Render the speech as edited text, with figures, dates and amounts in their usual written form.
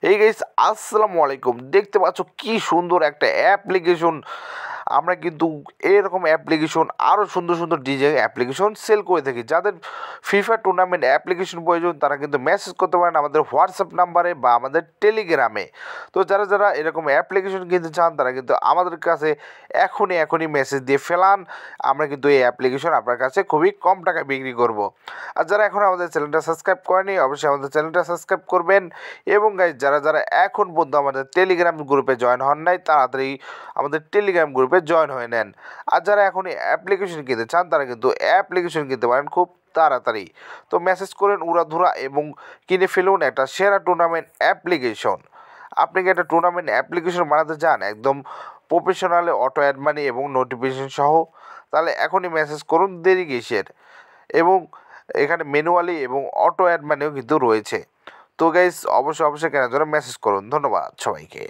এই গাইস আসসালামু আলাইকুম। দেখতে পাচ্ছ কি সুন্দর একটা অ্যাপ্লিকেশন। আমরা কিন্তু এরকম অ্যাপ্লিকেশন আরও সুন্দর সুন্দর ডিজাইন অ্যাপ্লিকেশন সেল করে থাকি। যাদের ফিফা টুর্নামেন্ট অ্যাপ্লিকেশন প্রয়োজন তারা কিন্তু মেসেজ করতে পারেন আমাদের হোয়াটসঅ্যাপ নাম্বারে বা আমাদের টেলিগ্রামে। তো যারা যারা এরকম অ্যাপ্লিকেশন কিনতে চান তারা কিন্তু আমাদের কাছে এখনই মেসেজ দিয়ে ফেলান। আমরা কিন্তু এই অ্যাপ্লিকেশন আপনার কাছে খুবই কম টাকায় বিক্রি করব। আর যারা এখন আমাদের চ্যানেলটা সাবস্ক্রাইব করেনি অবশ্যই আমাদের চ্যানেলটা সাবস্ক্রাইব করবেন। এবং গাইজ যারা যারা এখন পর্যন্ত আমাদের টেলিগ্রাম গ্রুপে জয়েন হন নাই তাড়াতাড়ি আমাদের টেলিগ্রাম গ্রুপে জয়েন হয়ে নেন। আর যারা এখন অ্যাপ্লিকেশন কিনতে চান তারা কিন্তু অ্যাপ্লিকেশন কিনতে পারেন খুব তাড়াতাড়ি। তো মেসেজ করেন উড়াধুরা এবং কিনে ফেলুন একটা সেরা টুর্নামেন্ট অ্যাপ্লিকেশন। আপনি কি একটা টুর্নামেন্ট অ্যাপ্লিকেশন বানাতে চান একদম প্রফেশনালে অটো অ্যাড মানি এবং নোটিফিকেশন সহ? তাহলে এখনই মেসেজ করুন, দেরি কিসের। এবং এখানে ম্যানুয়ালি এবং অটো অ্যাড মানিও কিন্তু রয়েছে। তো গাইস অবশ্যই কেনার জন্য মেসেজ করুন। ধন্যবাদ সবাইকে।